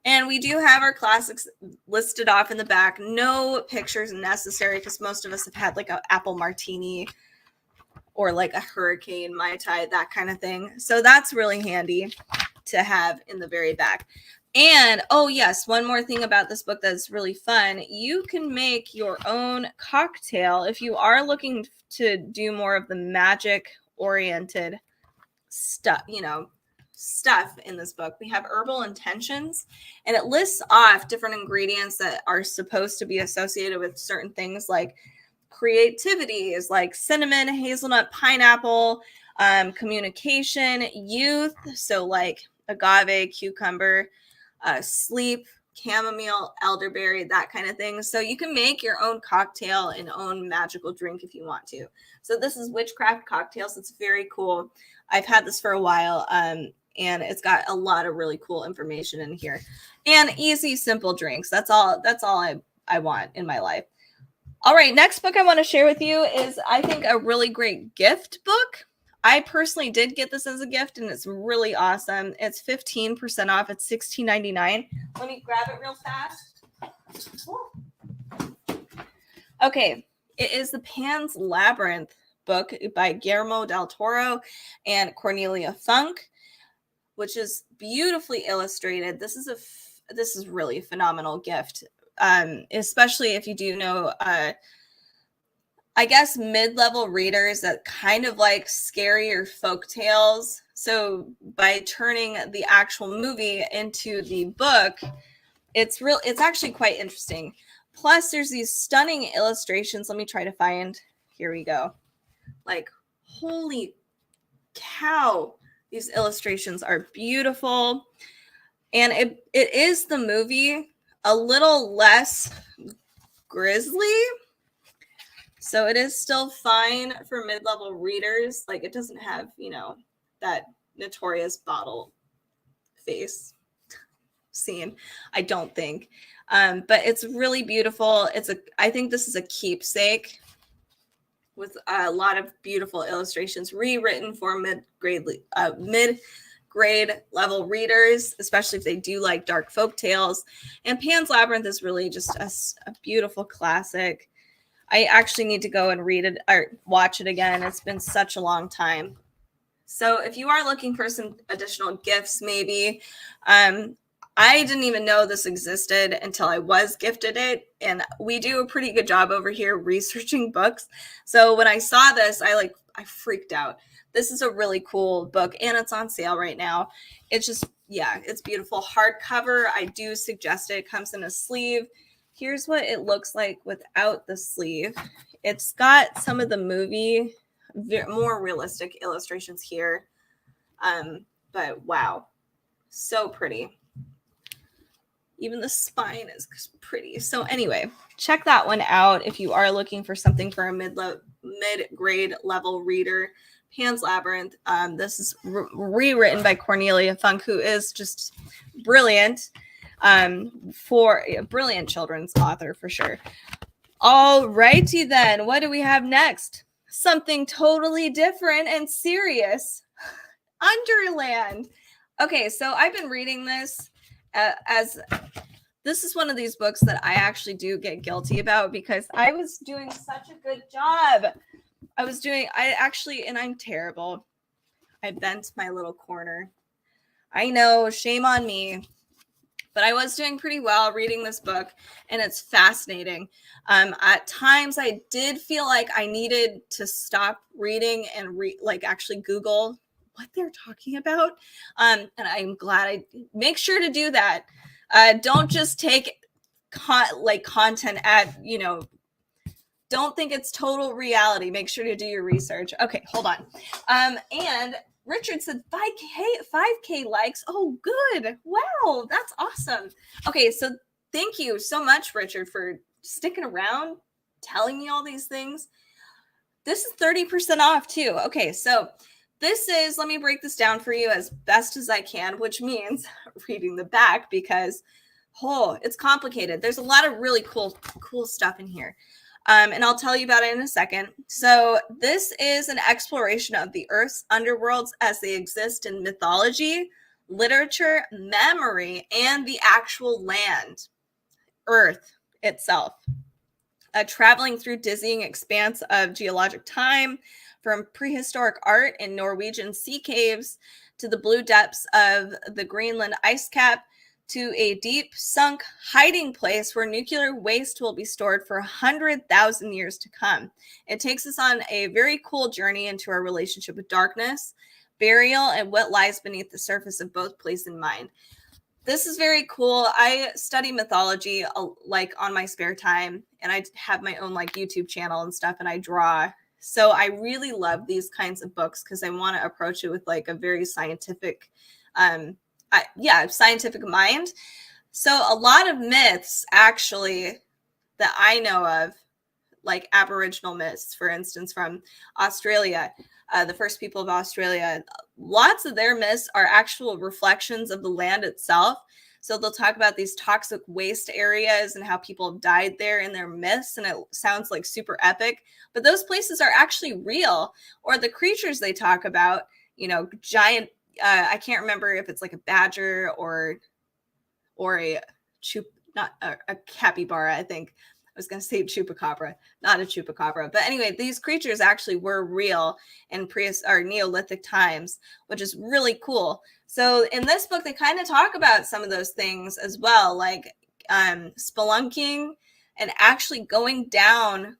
And we do have our classics listed off in the back. No pictures necessary because most of us have had like an apple martini or like a hurricane Mai Tai, that kind of thing. So that's really handy to have in the very back. And, oh yes, one more thing about this book that's really fun. You can make your own cocktail if you are looking to do more of the magic-oriented stuff, stuff in this book. We have Herbal Intentions, and it lists off different ingredients that are supposed to be associated with certain things like creativity is like cinnamon, hazelnut, pineapple, communication, youth. So like agave, cucumber, sleep, chamomile, elderberry, that kind of thing. So you can make your own cocktail and own magical drink if you want to. So this is Witchcraft Cocktails. It's very cool. I've had this for a while, and it's got a lot of really cool information in here. And easy, simple drinks. That's all I want in my life. All right, next book I want to share with you is, I think, a really great gift book. I personally did get this as a gift, and it's really awesome. It's 15% off. It's $16.99. Let me grab it real fast. Okay, it is the Pan's Labyrinth book by Guillermo del Toro and Cornelia Funk, which is beautifully illustrated. This is really a phenomenal gift, especially if you do know I guess mid-level readers that kind of like scarier folk tales. So by turning the actual movie into the book, it's actually quite interesting. Plus, there's these stunning illustrations. Let me try to find. Here we go. Like, holy cow, these illustrations are beautiful. And it is the movie a little less grisly. So it is still fine for mid-level readers. Like, it doesn't have, that notorious bottle face scene, I don't think. But it's really beautiful. I think this is a keepsake with a lot of beautiful illustrations, rewritten for mid-grade level readers, especially if they do like dark folk tales. And Pan's Labyrinth is really just a beautiful classic. I actually need to go and read it or watch it again. It's been such a long time. So if you are looking for some additional gifts, maybe, I didn't even know this existed until I was gifted it. And we do a pretty good job over here researching books. So when I saw this, I freaked out. This is a really cool book, and it's on sale right now. It's just, it's beautiful. Hardcover. I do suggest it. It comes in a sleeve. Here's what it looks like without the sleeve. It's got some of the movie, more realistic illustrations here. But wow, so pretty. Even the spine is pretty. So anyway, check that one out if you are looking for something for a mid-grade level reader. Pan's Labyrinth. This is rewritten by Cornelia Funk, who is just brilliant. For a brilliant children's author for sure. All righty then, what do we have next? Something totally different and serious. Underland. Okay, so I've been reading this as this is one of these books that I actually do get guilty about because I was doing such a good job. And I'm terrible. I bent my little corner. I know, shame on me. But I was doing pretty well reading this book, and it's fascinating. At times, I did feel like I needed to stop reading and actually Google what they're talking about. And I'm glad I make sure to do that. Don't just take content at, don't think it's total reality. Make sure to do your research. Okay, hold on. And Richard said 5K likes. Oh, good. Wow, that's awesome. Okay, so thank you so much, Richard, for sticking around, telling me all these things. This is 30% off too. Okay, so this is, let me break this down for you as best as I can, which means reading the back because, it's complicated. There's a lot of really cool stuff in here. And I'll tell you about it in a second. So this is an exploration of the Earth's underworlds as they exist in mythology, literature, memory, and the actual land, Earth itself. Traveling through dizzying expanse of geologic time, from prehistoric art in Norwegian sea caves to the blue depths of the Greenland ice cap, to a deep sunk hiding place where nuclear waste will be stored for 100,000 years to come. It takes us on a very cool journey into our relationship with darkness, burial, and what lies beneath the surface of both place and mind. This is very cool. I study mythology on my spare time, and I have my own YouTube channel and stuff, and I draw. So I really love these kinds of books because I want to approach it with a very scientific scientific mind. So a lot of myths actually that I know of, like Aboriginal myths, for instance, from Australia, the first people of Australia, lots of their myths are actual reflections of the land itself. So they'll talk about these toxic waste areas and how people have died there in their myths, and it sounds like super epic. But those places are actually real. Or the creatures they talk about, giant. I can't remember if it's like a badger or a not a capybara. I think I was going to say chupacabra, not a chupacabra. But anyway, these creatures actually were real in Neolithic times, which is really cool. So in this book, they kind of talk about some of those things as well, like spelunking and actually going down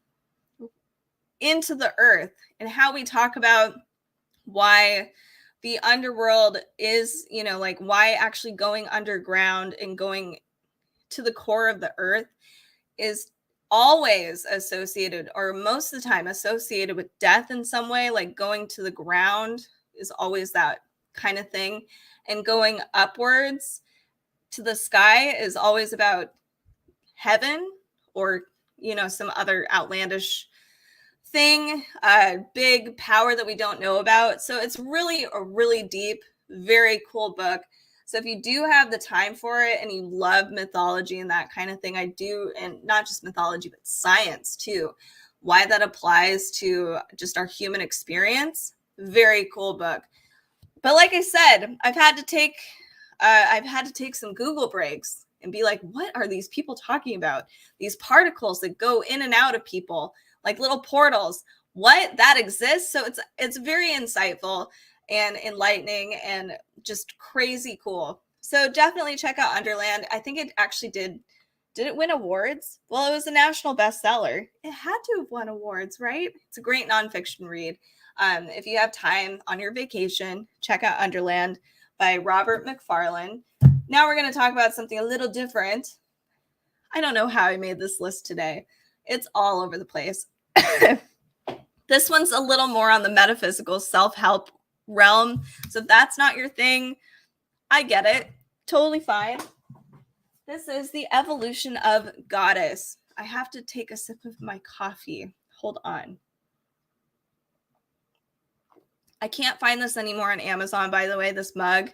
into the earth, and how we talk about why the underworld is, like why actually going underground and going to the core of the earth is always associated, or most of the time associated, with death in some way. Like going to the ground is always that kind of thing, and going upwards to the sky is always about heaven, or some other outlandish thing, big power that we don't know about. So it's really a really deep, very cool book. So if you do have the time for it and you love mythology and that kind of thing, I do, and not just mythology, but science too, why that applies to just our human experience. Very cool book. But like I said, I've had to take some Google breaks and be like, what are these people talking about? These particles that go in and out of people, like little portals. What? That exists? So it's very insightful and enlightening and just crazy cool. So definitely check out Underland. I think it actually did it win awards? Well, it was a national bestseller. It had to have won awards, right? It's a great nonfiction read. If you have time on your vacation, check out Underland by Robert McFarlane. Now we're going to talk about something a little different. I don't know how I made this list today. It's all over the place. This one's a little more on the metaphysical self-help realm. So if that's not your thing, I get it. Totally fine. This is The Evolution of Goddess. I have to take a sip of my coffee. Hold on. I can't find this anymore on Amazon, by the way, this mug.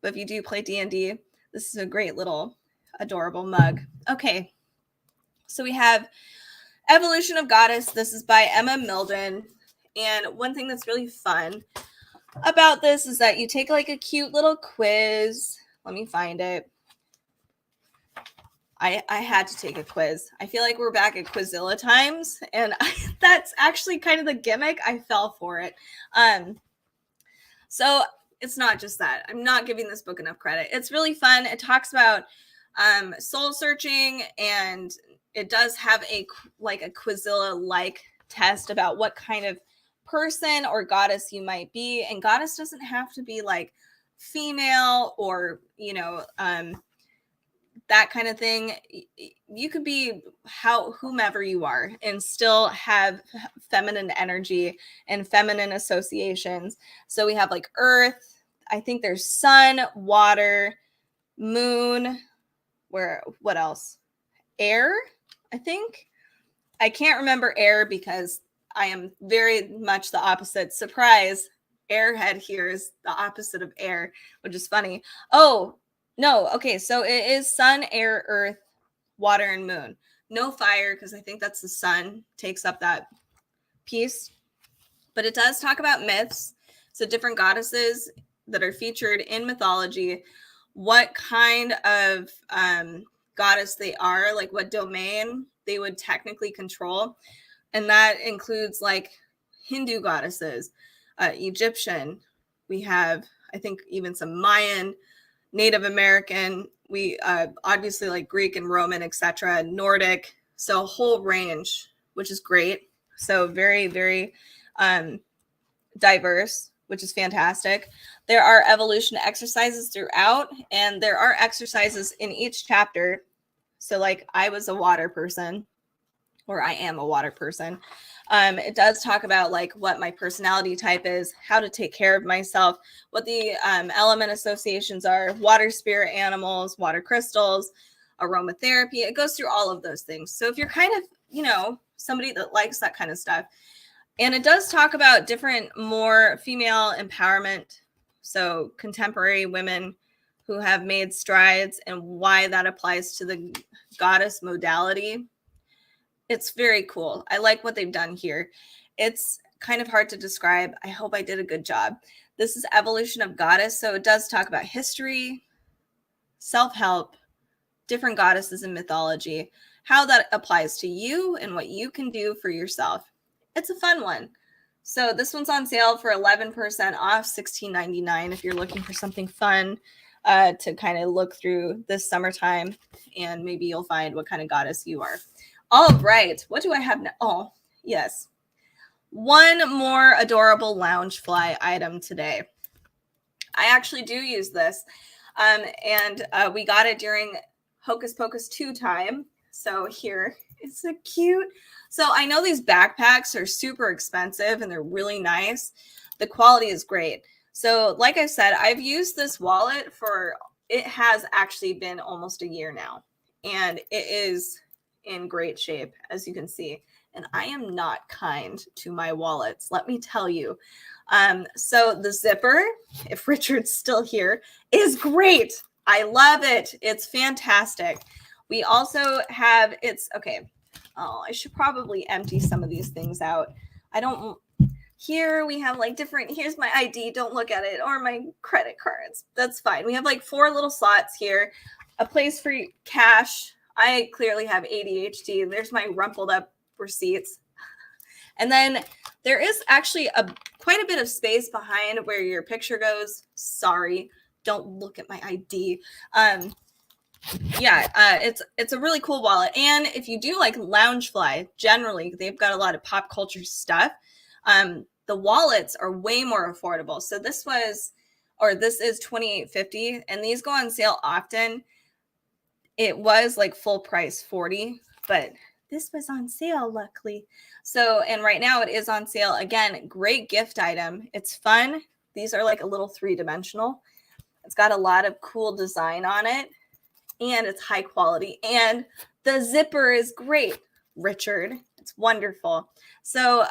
But if you do play D&D, this is a great little adorable mug. Okay. So we have Evolution of Goddess. This is by Emma Milden. And one thing that's really fun about this is that you take like a cute little quiz. Let me find it. I had to take a quiz. I feel like we're back at Quizilla times, and that's actually kind of the gimmick. I fell for it. So it's not just that. I'm not giving this book enough credit. It's really fun. It talks about soul searching, and it does have a Quizilla-like test about what kind of person or goddess you might be. And goddess doesn't have to be like female or, that kind of thing. You could be whomever you are and still have feminine energy and feminine associations. So we have like earth. I think there's sun, water, moon. What else? Air, I think. I can't remember air because I am very much the opposite. Surprise. Airhead here is the opposite of air, which is funny. Oh, no. Okay. So it is sun, air, earth, water, and moon. No fire, because I think that's the sun takes up that piece. But it does talk about myths. So different goddesses that are featured in mythology, what kind of goddess they are, like what domain they would technically control. And that includes like Hindu goddesses, Egyptian. We have, I think, even some Mayan, Native American. We obviously like Greek and Roman, etc., Nordic. So a whole range, which is great. So very, very diverse, which is fantastic. There are evolution exercises throughout, and there are exercises in each chapter. So like I was a water person. or I am a water person. It does talk about like what my personality type is, how to take care of myself, what the element associations are, water spirit animals, water crystals, aromatherapy. It goes through all of those things. So if you're kind of, you know, somebody that likes that kind of stuff, and it does talk about different, more female empowerment. So contemporary women who have made strides and why that applies to the goddess modality. It's very cool. I like what they've done here. It's kind of hard to describe. I hope I did a good job. This is Evolution of Goddess. So it does talk about history, self-help, different goddesses in mythology, how that applies to you and what you can do for yourself. It's a fun one. So this one's on sale for 11% off, $16.99 if you're looking for something fun to kind of look through this summertime, and maybe you'll find what kind of goddess you are. All right, what do I have now? Oh, yes. One more adorable lounge fly item today. I actually do use this, and we got it during Hocus Pocus 2 time. So here, it's so cute. So I know these backpacks are super expensive and they're really nice. The quality is great. So like I said, I've used this wallet for, it has actually been almost a year now. And it is in great shape, as you can see. And I am not kind to my wallets, let me tell you. So the zipper, if Richard's still here, is great. I love it. It's fantastic. We also have, it's, okay. Oh, I should probably empty some of these things out. I don't, here we have like different, here's my ID, don't look at it, or my credit cards. That's fine. We have like 4 little slots here, a place for cash. I clearly have ADHD. There's my rumpled up receipts. And then there is actually quite a bit of space behind where your picture goes. Sorry, don't look at my ID. It's a really cool wallet. And if you do like Loungefly, generally they've got a lot of pop culture stuff. The wallets are way more affordable. So this is $28.50, and these go on sale often. It was like full price $40, but this was on sale, luckily. So, and right now it is on sale. Again, great gift item. It's fun. These are like a little 3-dimensional. It's got a lot of cool design on it, and it's high quality. And the zipper is great, Richard. It's wonderful. So,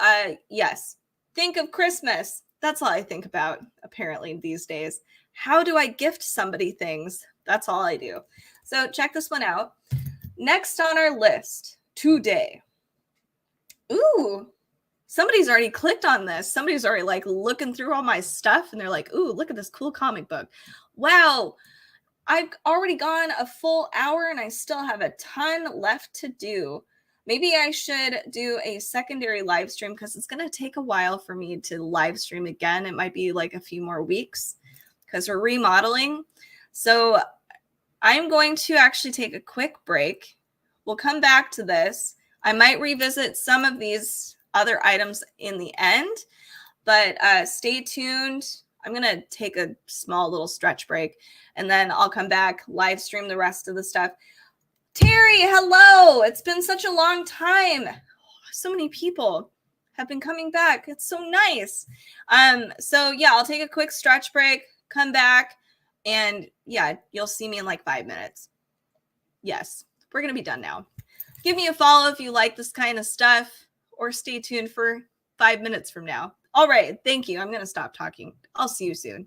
yes, think of Christmas. That's all I think about, apparently, these days. How do I gift somebody things? That's all I do. So check this one out. Next on our list today. Ooh, somebody's already clicked on this. Somebody's already like looking through all my stuff, and they're like, ooh, look at this cool comic book. Wow. I've already gone a full hour and I still have a ton left to do. Maybe I should do a secondary live stream because it's going to take a while for me to live stream again. It might be like a few more weeks because we're remodeling. So I'm going to actually take a quick break. We'll come back to this. I might revisit some of these other items in the end, but stay tuned. I'm going to take a small little stretch break, and then I'll come back, live stream the rest of the stuff. Terry, hello. It's been such a long time. So many people have been coming back. It's so nice. So yeah, I'll take a quick stretch break, come back, and yeah, you'll see me in like 5 minutes. Yes, we're going to be done now. Give me a follow if you like this kind of stuff, or stay tuned for 5 minutes from now. All right. Thank you. I'm going to stop talking. I'll see you soon.